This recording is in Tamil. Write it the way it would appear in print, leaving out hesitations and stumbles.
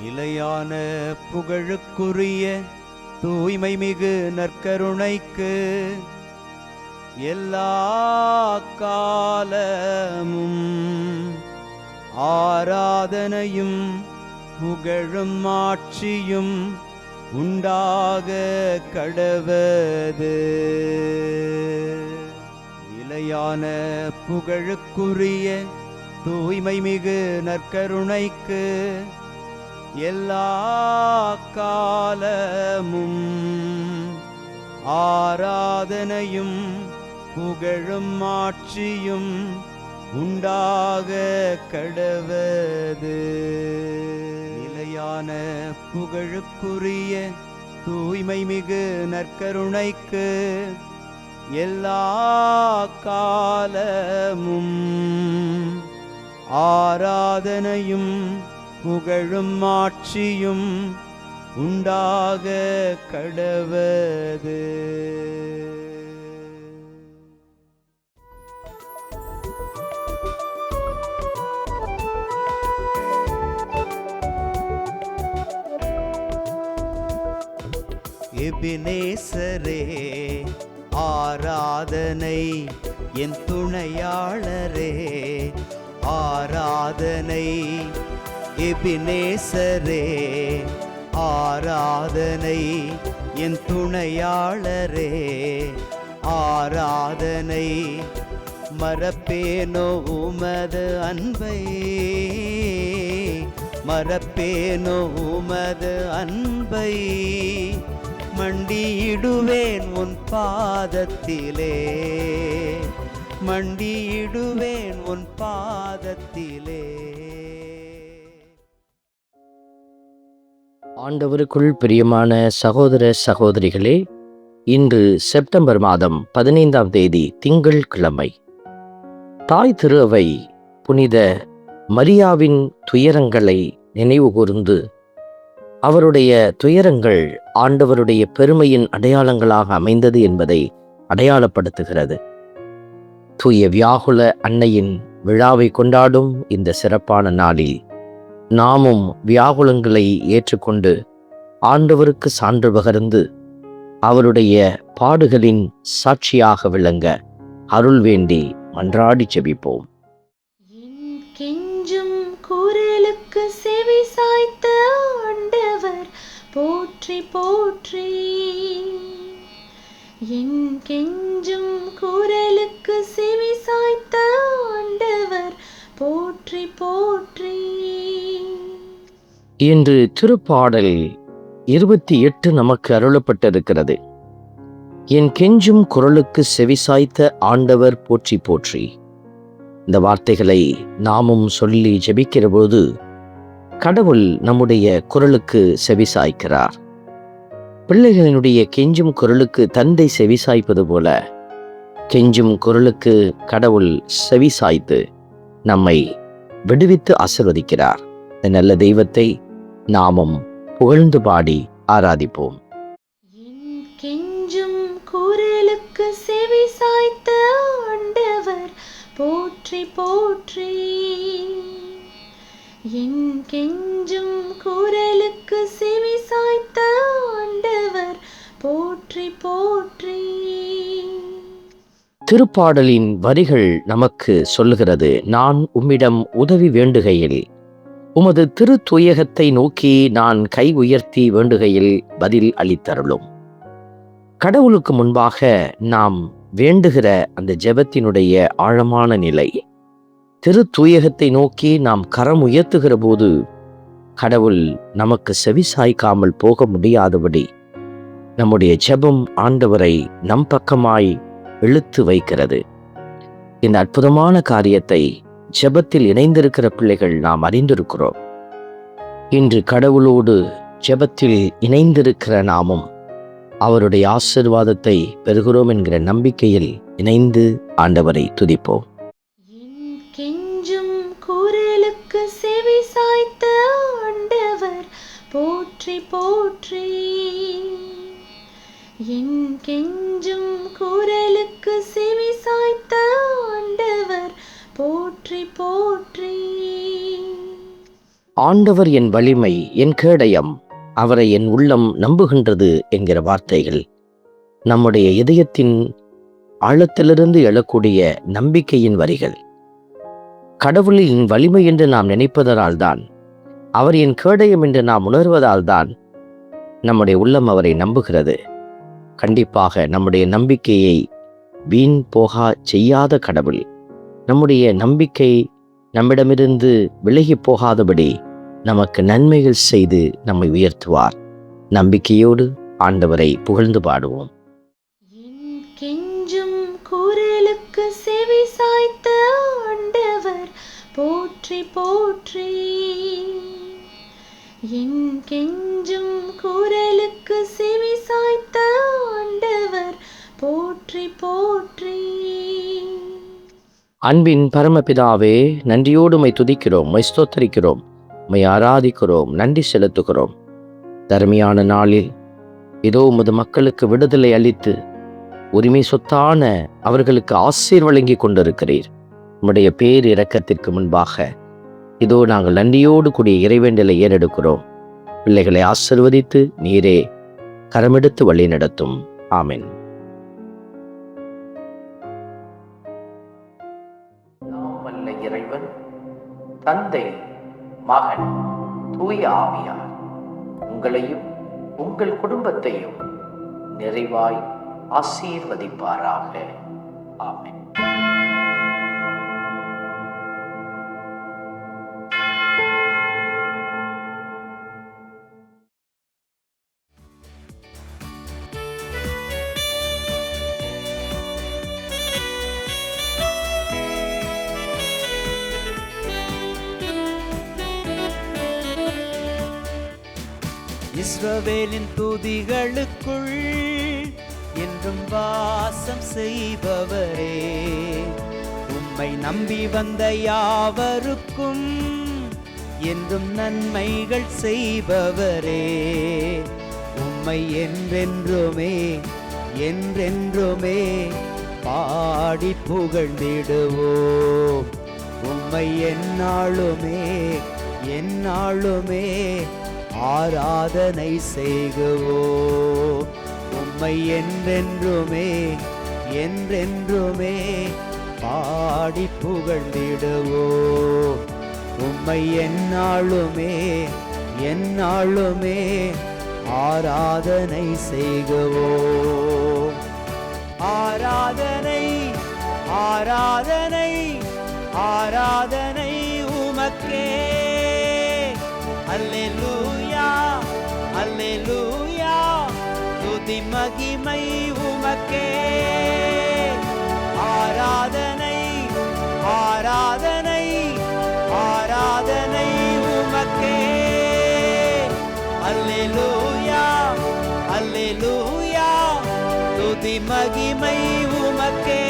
நிலையான புகழுக்குரிய தூய்மை மிகு நற்கருணைக்கு எல்லா காலமும் ஆராதனையும் புகழும் ஆட்சியும் உண்டாக கடவது. நிலையான புகழுக்குரிய தூய்மை மிகு நற்கருணைக்கு எல்லா காலமும் ஆராதனையும் புகழும் ஆட்சியும் உண்டாக கடவது. நிலையான புகழுக்குரிய தூய்மை மிகு நற்கருணைக்கு எல்லா காலமும் ஆராதனையும் புகழும் ஆட்சியும் உண்டாக கடவது. எபினேசரே ஆராதனை, என் துணையாளரே ஆராதனை. எபினேசரே ஆராதனை, என் துணையாளரே ஆராதனை. மறப்பேனோ உமது அன்பை, மறப்பேனோ உமது அன்பை. மண்டியிடுவேன் உன் பாதத்திலே, மண்டியிடுவேன் உன் பாதத்திலே. ஆண்டவருக்குள் பிரியமான சகோதர சகோதரிகளே, இன்று செப்டம்பர் மாதம் 15ஆம் தேதி திங்கள் கிழமை. தாய் திரு அவை புனித மரியாவின் துயரங்களை நினைவு கூர்ந்து அவருடைய துயரங்கள் ஆண்டவருடைய பெருமையின் அடையாளங்களாக அமைந்தது என்பதை அடையாளப்படுத்துகிறது. தூய வியாகுல அன்னையின் விழாவை கொண்டாடும் இந்த சிறப்பான நாளில் நாமும் வியாகுலங்களை ஏற்றுக்கொண்டு ஆண்டவருக்கு சான்று பகர்ந்து அவருடைய பாடுகளின் சாட்சியாக விளங்க அருள் வேண்டி மன்றாடி ஜெபிப்போம். கெஞ்சும் குரலுக்கு செவி சாய்த்த ஆண்டவர் போற்றி போற்றி. என் கெஞ்சும் குரலுக்கு செவி சாய்த்த ஆண்டவர் போற்றி போற்றி. இன்று திருப்பாடல் 28 நமக்கு அருளப்பட்டிருக்கிறது. என் கெஞ்சும் குரலுக்கு செவிசாய்த்த ஆண்டவர் போற்றி போற்றி. இந்த வார்த்தைகளை நாமும் சொல்லி ஜெபிக்கிற போது கடவுள் நம்முடைய குரலுக்கு செவிசாய்க்கிறார். பிள்ளைகளினுடைய கெஞ்சும் குரலுக்கு தந்தை செவிசாய்ப்பது போல கெஞ்சும் குரலுக்கு கடவுள் செவிசாய்த்து நம்மை விடுவித்து ஆசீர்வதிக்கிறார். இந்த நல்ல தெய்வத்தை நாமும் புகழ்ந்து பாடி ஆராதிப்போம். என் கெஞ்சும் குரலுக்கு செவி சாய்த்த ஆண்டவர் போற்றி போற்றி. என் கெஞ்சும் குரலுக்கு செவி சாய்த்த ஆண்டவர் போற்றி போற்றி. திருப்பாடலின் வரிகள் நமக்கு சொல்லுகிறது, நான் உம்மிடம் உதவி வேண்டுகையில், உமது திரு துயகத்தை நோக்கி நான் கை உயர்த்தி வேண்டுகையில் பதில் அளித்தருளும். கடவுளுக்கு முன்பாக நாம் வேண்டுகிற அந்த ஜெபத்தினுடைய ஆழமான நிலை, திரு தூயகத்தை நோக்கி நாம் கரம் உயர்த்துகிற போது கடவுள் நமக்கு செவி சாய்க்காமல் போக முடியாதபடி நம்முடைய ஜெபம் ஆண்டவரை நம் பக்கமாய் இழுத்து வைக்கிறது. இந்த அற்புதமான காரியத்தை ஜெபத்தில் இணைந்திருக்கிற பிள்ளைகள் நாம் அறிந்திருக்கிறோம். இன்று கடவுளோடு ஜெபத்தில் இணைந்திருக்கிற நாமும் அவருடைய ஆசீர்வாதத்தை பெறுகிறோம் என்கிற நம்பிக்கையில் இணைந்து ஆண்டவரை துதிப்போம். என் கெஞ்சும் குரலுக்கு செவி சாய்த்த ஆண்டவர் போற்றி போற்றி. என் கெஞ்சும் குரலுக்கு செவி சாய்த்த ஆண்டவர் போற்றி போற்றி. ஆண்டவர் என் வலிமை, என் கேடயம், அவரை என் உள்ளம் நம்புகின்றது என்கிற வார்த்தைகள் நம்முடைய இதயத்தின் ஆழத்திலிருந்து எழக்கூடிய நம்பிக்கையின் வரிகள். கடவுளின் வலிமை என்று நாம் நினைப்பதனால்தான், அவர் என் கேடயம் என்று நாம் உணர்வதால்தான் நம்முடைய உள்ளம் அவரை நம்புகிறது. கண்டிப்பாக நம்முடைய நம்பிக்கையை வீண் போகா செய்யாத கடவுள் நம்முடைய நம்பிக்கை நம்மிடமிருந்து விலகி போகாதபடி நமக்கு நன்மைகள் செய்து நம்மை உயர்த்துவார். நம்பிக்கையோடு ஆண்டவரை புகழ்ந்து பாடுவோம். என் கெஞ்சும் குரலுக்கு செவி சாய்த்த ஆண்டவர் போற்றி போற்றி. என் கெஞ்சும் குரலுக்கு செவி சாய்த்த ஆண்டவர் போற்றி போற்றி. அன்பின் பரமபிதாவே, நன்றியோடு உம்மை துதிக்கிறோம், உம்மை ஸ்தோத்தரிக்கிறோம், உம்மை ஆராதிக்கிறோம், நன்றி செலுத்துகிறோம். தர்மியான நாளில் இதோ உமது மக்களுக்கு விடுதலை அளித்து உரிமை சொத்தான அவர்களுக்கு ஆசீர் வழங்கி கொண்டிருக்கிறீர். உம்முடைய பேர் இரக்கத்திற்கு முன்பாக இதோ நாங்கள் நன்றியோடு கூடிய இறைவேண்டலை ஏறெடுக்கிறோம். பிள்ளைகளை ஆசீர்வதித்து நீரே கரமெடுத்து வழி நடத்தும். ஆமென். நாமல்ல இறைவன், தந்தை, மகன், தூய ஆவியார் உங்களையும் உங்கள் குடும்பத்தையும் நிறைவாய் ஆசீர்வதிப்பாராக. ஆமென். இஸ்ரவேலின் துதிகளுக்குள் என்றும் வாசம் செய்பவரே, உம்மை நம்பி வந்த யாவருக்கும் என்றும் நன்மைகள் செய்பவரே, உம்மை என்றென்றுமே என்றென்றுமே பாடி புகழ்ந்திடுவோம். உம்மை எந்நாளுமே எந்நாளுமே ஆராதனை செய்குவோம். உம்மை என்றென்றுமே என்றென்றுமே பாடி புகழ்ந்திடுவோம். உம்மை எந்நாளுமே எந்நாளுமே ஆராதனை செய்குவோம். ஆராதனை ஆராதனை ஆராதனை உமக்கே. அல்லேலூயா அல்லேலூயா, துதி மகிமை உமக்கே. ஆராதனை ஆராதனை ஆராதனை உமக்கே. அல்லேலூயா அல்லேலூயா, துதி மகிமை உமக்கே.